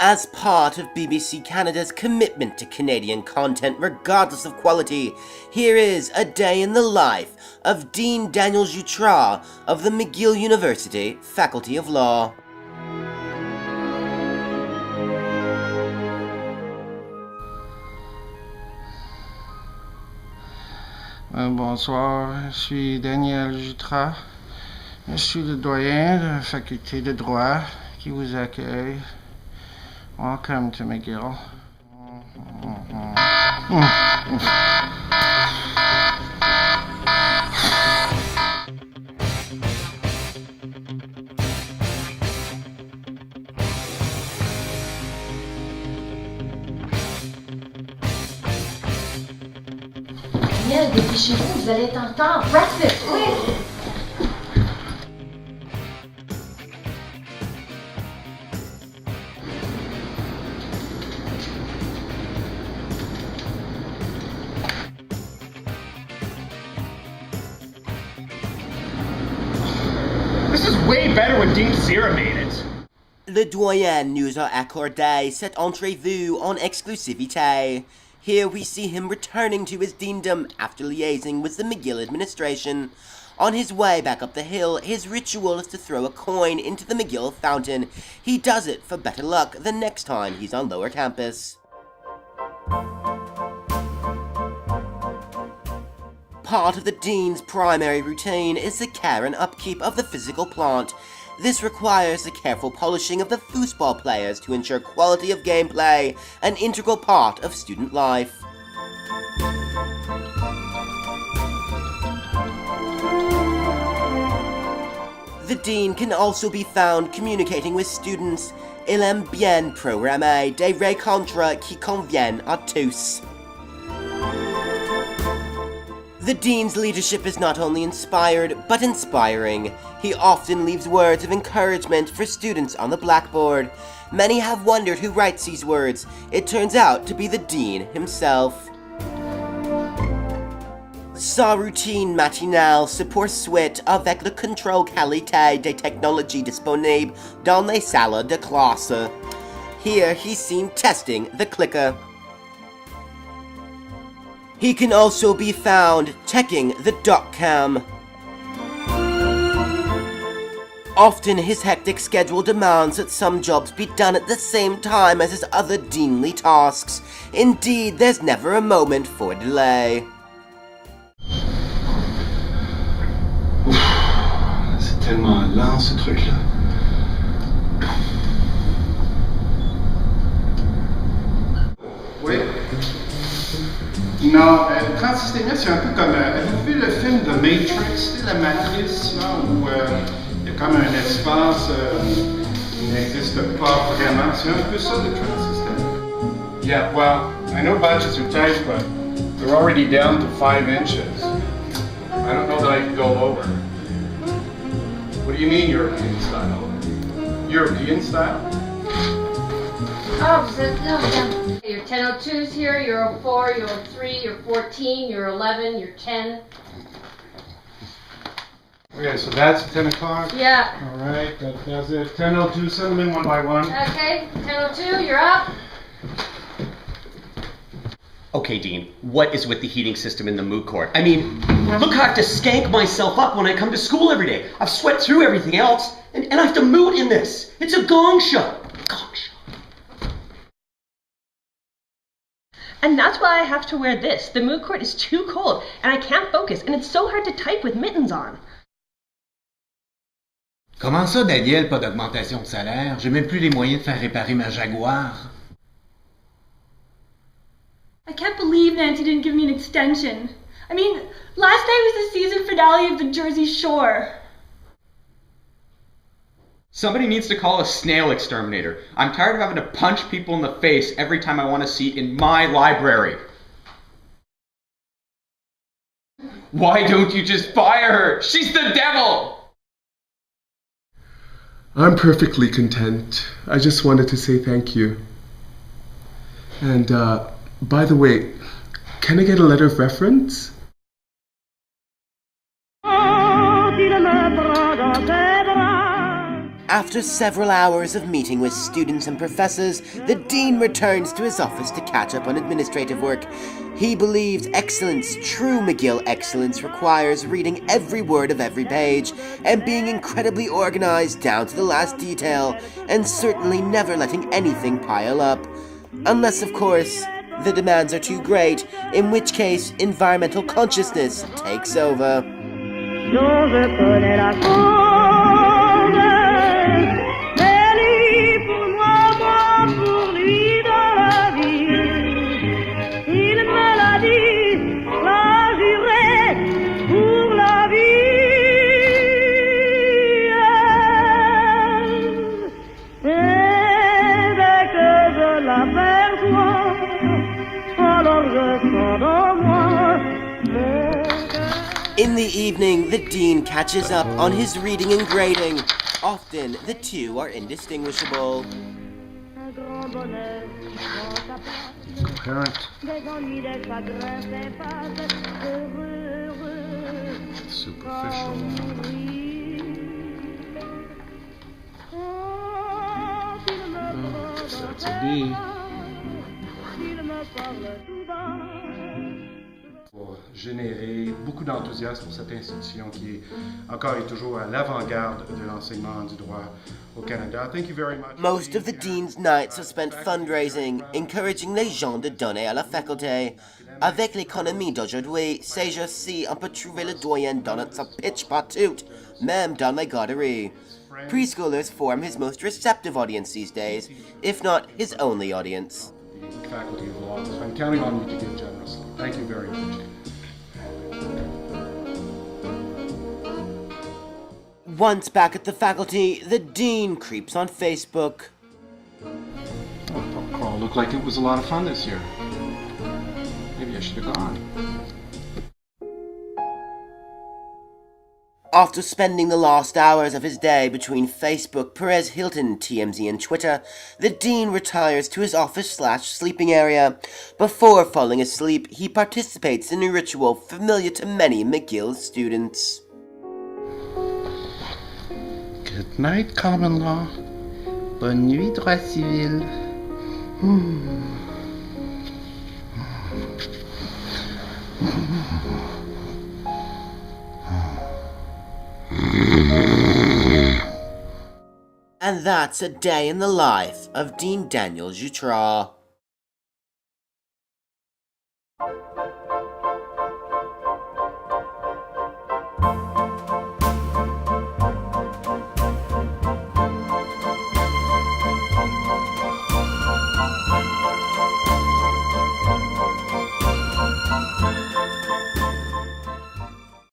As part of BBC Canada's commitment to Canadian content regardless of quality, here is a day in the life of Dean Daniel Jutras of the McGill University Faculty of Law. Bonsoir, je suis Daniel Jutras. Je suis le doyen de la faculté de droit qui vous accueille. Welcome to McGill. Daniel, dépêchez-vous, vous allez être en retard. Breakfast, quick! This is way better when Dean Sierra made it. Le doyen nous a accordé cette entrevue en exclusivité. Here we see him returning to his deandom after liaising with the McGill administration. On his way back up the hill, his ritual is to throw a coin into the McGill fountain. He does it for better luck the next time he's on lower campus. Part of the dean's primary routine is the care and upkeep of the physical plant. This requires the careful polishing of the foosball players to ensure quality of gameplay, an integral part of student life. The dean can also be found communicating with students. Il aime bien programmer des rencontres qui conviennent à tous. The dean's leadership is not only inspired, but inspiring. He often leaves words of encouragement for students on the blackboard. Many have wondered who writes these words. It turns out to be the dean himself. Sa routine matinale se poursuit avec le contrôle qualité des technologies disponibles dans les salles de classe. Here he's seen testing the clicker. He can also be found checking the doc cam. Often his hectic schedule demands that some jobs be done at the same time as his other deanly tasks. Indeed, there's never a moment for delay. C'est tellement lent ce truc-là. Oui. Non, le transsystémien, c'est un peu comme... avez-vous vu le film The Matrix, la matrice, là, où il y a comme un espace qui n'existe pas vraiment? C'est un peu ça, le transsystémien. Yeah, well, I know budgets are tight, but they're already down to 5 inches. I don't know that I can go lower. What do you mean European style? European style? Oh, vous êtes là, regarde. Your 1002's here, your 04, your 03, your 14, your 11, your 10. Okay, so that's 10 o'clock? Yeah. All right, that's it. 10:02, send them in one by one. Okay, 1002, you're up. Okay, Dean, what is with the heating system in the moot court? I mean, look how I have to skank myself up when I come to school every day. I've sweat through everything else, and I have to moot in this. It's a gong show. Gong show. And that's why I have to wear this. The moot court is too cold, and I can't focus, and it's so hard to type with mittens on. Comment ça, Daniel, pas d'augmentation de salaire? J'ai même plus les moyens de faire réparer ma Jaguar. I can't believe Nancy didn't give me an extension. I mean, last night was the season finale of the Jersey Shore. Somebody needs to call a snail exterminator. I'm tired of having to punch people in the face every time I want a seat in my library. Why don't you just fire her? She's the devil! I'm perfectly content. I just wanted to say thank you. And, by the way, can I get a letter of reference? After several hours of meeting with students and professors, the dean returns to his office to catch up on administrative work. He believes excellence, true McGill excellence, requires reading every word of every page and being incredibly organized down to the last detail, and certainly never letting anything pile up. Unless, of course, the demands are too great, in which case environmental consciousness takes over. In the evening, the dean catches up on his reading and grading. Often, the two are indistinguishable. Coherent. Superficial. That's a D. Pour générer beaucoup d'enthousiasme pour cette institution qui est encore et toujours à l'avant-garde de l'enseignement du droit au Canada. Thank you very much. Most of the dean's nights are spent fundraising, encouraging les gens de donner à la faculté. Avec l'économie d'aujourd'hui, c'est aussi on peut trouver le doyen dans sa pitch partout, même dans les garderies. Preschoolers form his most receptive audience these days, if not his only audience. The Faculty of Law. So I'm counting on you to give generously. Thank you very much. Once back at the faculty, the dean creeps on Facebook. Oh, crawl looked like it was a lot of fun this year. Maybe I should have gone. After spending the last hours of his day between Facebook, Perez Hilton, TMZ, and Twitter, the dean retires to his office/sleeping area. Before falling asleep, he participates in a ritual familiar to many McGill students. Good night, common law. Bonne nuit, droit civil. And that's a day in the life of Dean Daniel Jutras.